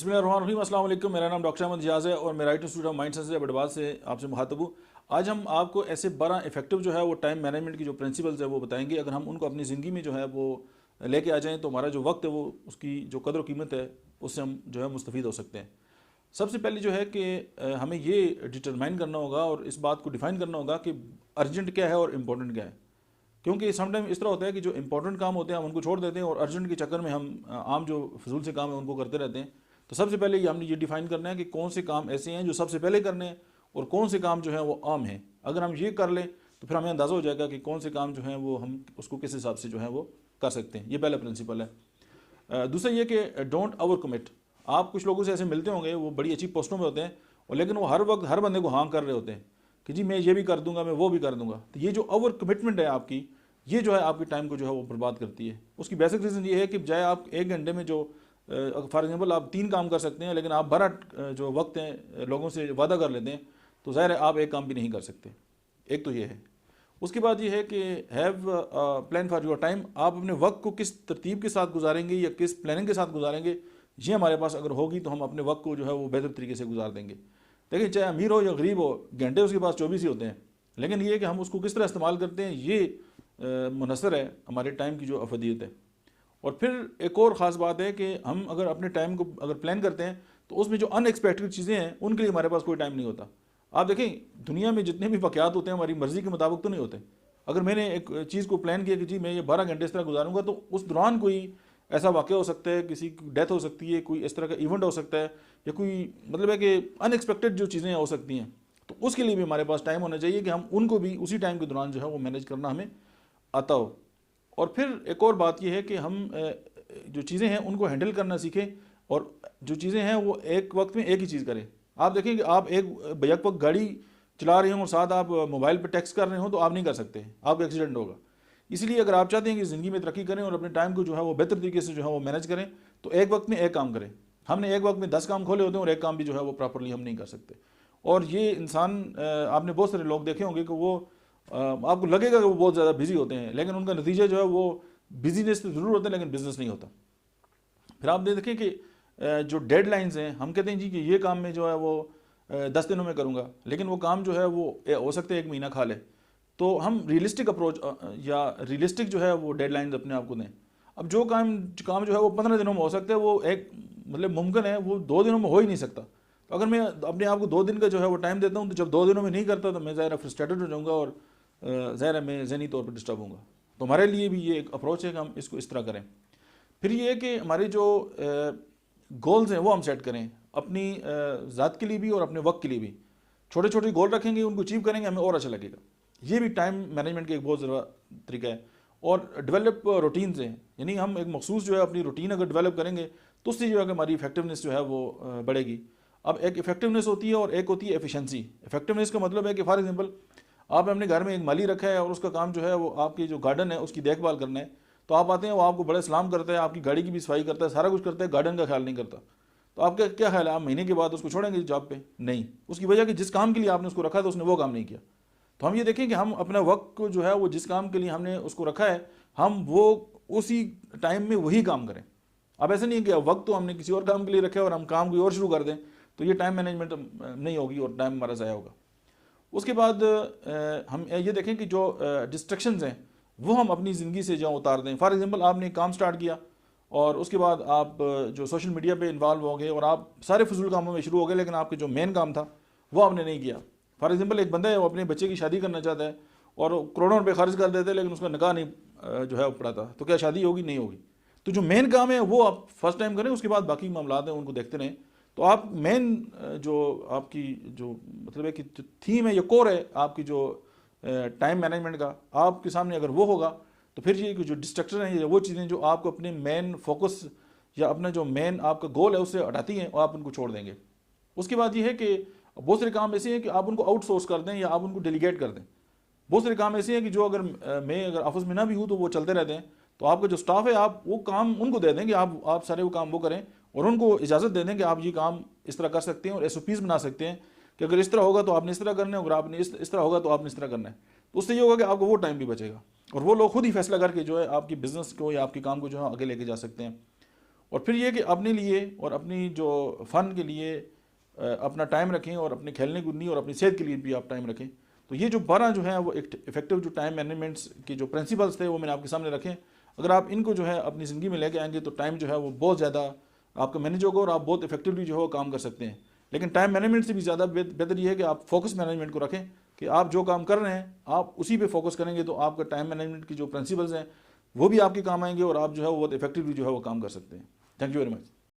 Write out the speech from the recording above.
बिस्मिल्लाहिर्रहमानिर्रहीम, अस्सलाम वालेकुम। मेरा नाम डॉक्टर अहमद जियाज़ है और मैं right institute of mind science Ahmedabad से आपसे मुखातब हूँ। आज हम आपको ऐसे 12 इफेक्टिव जो है वो टाइम मैनेजमेंट की जो प्रिंसिपल्स है वो बताएंगे। अगर हम उनको अपनी ज़िंदगी में जो है वो लेके आ जाएँ तो हमारा जो वक्त है वो उसकी जो कदर व कीमत है उससे हम जो है मुस्तफ़ीद हो सकते हैं। सबसे पहले जो है कि हमें ये डिटरमाइन करना होगा और इस बात को डिफ़ाइन करना होगा कि अर्जेंट क्या है और इम्पोर्टेंट क्या है। क्योंकि समटाइम इस तरह होता है कि जो इंपॉर्टेंट काम होते हैं हम उनको छोड़ देते हैं और अर्जेंट के चक्कर में हम आम जो फजूल से काम है उनको करते रहते हैं। तो सबसे पहले ये हमने ये डिफ़ाइन करना है कि कौन से काम ऐसे हैं जो सबसे पहले करने हैं और कौन से काम जो है वो आम हैं। अगर हम ये कर लें तो फिर हमें अंदाज़ा हो जाएगा कि कौन से काम जो हैं वो हम उसको किस हिसाब से जो है वो कर सकते हैं। ये पहला प्रिंसिपल है। दूसरा ये कि डोंट ओवर कमिट। आप कुछ लोगों से ऐसे मिलते होंगे, वो बड़ी अच्छी पोस्टों में होते हैं और लेकिन वो हर वक्त हर बंदे को हाँ कर रहे होते हैं कि जी मैं ये भी कर दूंगा, मैं वो भी कर दूंगा। तो ये जो ओवर कमिटमेंट है आपकी, ये जो है आपकी टाइम को जो है वो बर्बाद करती है। उसकी बेसिक रीज़न ये है कि बजाय आप 1 घंटे में जो फॉर एग्जांपल आप 3 काम कर सकते हैं, लेकिन आप 12 जो वक्त है लोगों से वादा कर लेते हैं, तो ज़ाहिर है आप एक काम भी नहीं कर सकते। एक तो ये है। उसके बाद ये है कि have plan for your time. आप अपने वक्त को किस तरतीब के साथ गुजारेंगे या किस प्लानिंग के साथ गुजारेंगे, ये हमारे पास अगर होगी तो हम अपने वक्त को जो है वो बेहतर तरीके से गुजार देंगे। देखिए, चाहे अमीर हो या गरीब हो, घंटे उसके पास 24 ही होते हैं, लेकिन ये कि हम उसको किस तरह इस्तेमाल करते हैं ये मुनसर है हमारे टाइम की जो अफदियत है। और फिर एक और ख़ास बात है कि हम अगर अपने टाइम को अगर प्लान करते हैं तो उसमें जो अनएक्सपेक्टेड चीज़ें हैं उनके लिए हमारे पास कोई टाइम नहीं होता। आप देखें, दुनिया में जितने भी वाक़यात होते हैं हमारी मर्ज़ी के मुताबिक तो नहीं होते। अगर मैंने एक चीज़ को प्लान किया कि जी मैं ये 12 घंटे इस तरह गुजारूंगा, तो उस दौरान कोई ऐसा वाक़या हो सकता है, किसी की डेथ हो सकती है, कोई इस तरह का इवेंट हो सकता है, या कोई मतलब है कि अनएक्सपेक्टेड जो चीज़ें हो सकती हैं, तो उसके लिए भी हमारे पास टाइम होना चाहिए कि हम उनको भी उसी टाइम के दौरान जो है वो मैनेज करना हमें आता हो। और फिर एक और बात यह है कि हम जो चीज़ें हैं उनको हैंडल करना सीखें और जो चीज़ें हैं वो एक वक्त में एक ही चीज़ करें। आप देखें कि आप एक बैक वक्त गाड़ी चला रहे हों और साथ आप मोबाइल पर टेक्स्ट कर रहे हो तो आप नहीं कर सकते, आपका एक्सीडेंट होगा। इसलिए अगर आप चाहते हैं कि ज़िंदगी में तरक्की करें और अपने टाइम को जो है वो बेहतर तरीके से जो है वो मैनेज करें, तो एक वक्त में एक काम करें। हमने एक वक्त में 10 काम खोले होते हैं और एक काम भी जो है वो प्रॉपरली हम नहीं कर सकते। और ये इंसान आपने बहुत सारे लोग देखे होंगे कि वो आपको लगेगा कि वो बहुत ज़्यादा बिजी होते हैं, लेकिन उनका नतीजा जो है वो बिजीनेस तो ज़रूर होता है लेकिन बिजनेस नहीं होता। फिर आप देखें कि जो डेडलाइंस हैं, हम कहते हैं जी कि ये काम में जो है वो 10 दिनों में करूँगा, लेकिन वो काम जो है वो हो सकता है 1 महीना खा ले। तो हम रियलिस्टिक अप्रोच या रियलिस्टिक जो है वो डेडलाइंस अपने आप को दें। अब जो काम जो है वो 15 दिनों में हो सकता है, वो एक मतलब मुमकिन है वो 2 दिनों में हो ही नहीं सकता। तो अगर मैं अपने आप को 2 दिन का जो है वो टाइम देता हूँ, तो जब 2 दिनों में नहीं करता तो मैं ज़ाहिर फ्रस्ट्रेटेड हो जाऊँगा और ज़ाहिर है मैं ज़हनी तौर पर डिस्टर्ब होऊंगा। तो हमारे लिए भी ये एक अप्रोच है कि हम इसको इस तरह करें। फिर ये है कि हमारे जो गोल्स हैं वो हम सेट करें, अपनी ज़ात के लिए भी और अपने वक्त के लिए भी। छोटे छोटे गोल रखेंगे, उनको अचीव करेंगे, हमें और अच्छा लगेगा। ये भी टाइम मैनेजमेंट का एक बहुत ज़रूरी तरीका है। और डेवलप रूटीन्स हैं, यानी हम एक मखसूस जो है अपनी रूटीन अगर डेवलप करेंगे तो उससे जो है कि हमारी इफेक्टिवनेस जो है वो बढ़ेगी। अब एक इफेक्टिवनेस होती है और एक होती है एफिशिएंसी। इफेक्टिवनेस का मतलब है कि फॉर एग्जांपल आपने अपने घर में एक माली रखा है और उसका काम जो है वो आपकी जो गार्डन है उसकी देखभाल करना है। तो आप आते हैं, वो आपको बड़े सलाम करता है, आपकी गाड़ी की भी सफाई करता है, सारा कुछ करता है, गार्डन का ख्याल नहीं करता। तो आपका क्या ख्याल है, आप महीने के बाद उसको छोड़ेंगे जॉब पे? नहीं। उसकी वजह कि जिस काम के लिए आपने उसको रखा था उसने वो काम नहीं किया। तो हम ये देखें कि हम अपना वक्त को जो है वो जिस काम के लिए हमने उसको रखा है, हम वो उसी टाइम में वही काम करें। अब ऐसा नहीं है कि वक्त तो हमने किसी और काम के लिए रखा है और हम काम कोई और शुरू कर दें, तो ये टाइम मैनेजमेंट नहीं होगी और टाइम हमारा ज़ाया होगा। उसके बाद हम ये देखें कि जो डिस्ट्रक्शंस हैं वो हम अपनी ज़िंदगी से जो उतार दें। फॉर एग्जांपल आपने काम स्टार्ट किया और उसके बाद आप जो सोशल मीडिया पे इन्वॉल्व हो गए और आप सारे फजूल कामों में शुरू हो गए, लेकिन आपके जो मेन काम था वो आपने नहीं किया। फॉर एग्जांपल एक बंदा है, वो अपने बच्चे की शादी करना चाहता है और करोड़ों रुपये खर्च कर देते हैं, लेकिन उसका निकाह नहीं जो है पड़ा था, तो क्या शादी होगी? नहीं होगी। तो जो मेन काम है वो आप फर्स्ट टाइम करें, उसके बाद बाकी मामला हैं उनको देखते रहें। तो आप मेन जो आपकी जो मतलब है कि जो थीम है या कोर है आपकी जो टाइम मैनेजमेंट का, आपके सामने अगर वो होगा तो फिर ये जो डिस्ट्रक्शन है या वो चीज़ें जो आपको अपने मेन फोकस या अपना जो मेन आपका गोल है उससे हटाती हैं, और आप उनको छोड़ देंगे। उसके बाद ये है कि बहुत सारे काम ऐसे हैं कि आप उनको आउटसोर्स कर दें या आप उनको डेलीगेट कर दें। बहुत सारे काम ऐसे हैं कि जो अगर मैं अगर ऑफिस में ना भी हूँ तो वो चलते रहते हैं, तो आपका जो स्टाफ है आप वो काम उनको दे दें कि आप सारे वो काम वो करें, और उनको इजाज़त दे दें कि आप ये काम इस तरह कर सकते हैं और SOPs बना सकते हैं कि अगर इस तरह होगा तो आपने इस तरह करना है, अगर आपने इस तरह होगा तो आपने इस तरह करना है। तो उससे ये होगा कि आपको वो टाइम भी बचेगा और वो लोग खुद ही फैसला करके जो है आपकी बिज़नेस को या आपके काम को जो है आगे लेके जा सकते हैं। और फिर ये कि अपने लिए और अपनी जो फ़न के लिए अपना टाइम रखें, और अपने खेलने कूदने और अपनी सेहत के लिए भी आप टाइम रखें। तो ये जो 12 जो है वो एक इफेक्टिव जो टाइम मैनेजमेंट्स के जो प्रिंसिपल्स थे वो मैंने आपके सामने रखे। अगर आप इनको जो है अपनी ज़िंदगी में लेके आएंगे तो टाइम जो है वो बहुत ज़्यादा आपका मैनेज होगा और आप बहुत इफेक्टिवली जो है वो काम कर सकते हैं। लेकिन टाइम मैनेजमेंट से भी ज़्यादा बेहतर ये है कि आप फोकस मैनेजमेंट को रखें, कि आप जो काम कर रहे हैं आप उसी पे फोकस करेंगे तो आपका टाइम मैनेजमेंट की जो प्रिंसिपल्स हैं वो भी आपके काम आएंगे और आप जो है वो बहुत इफेक्टिवली जो है वो काम कर सकते हैं। Thank you very much.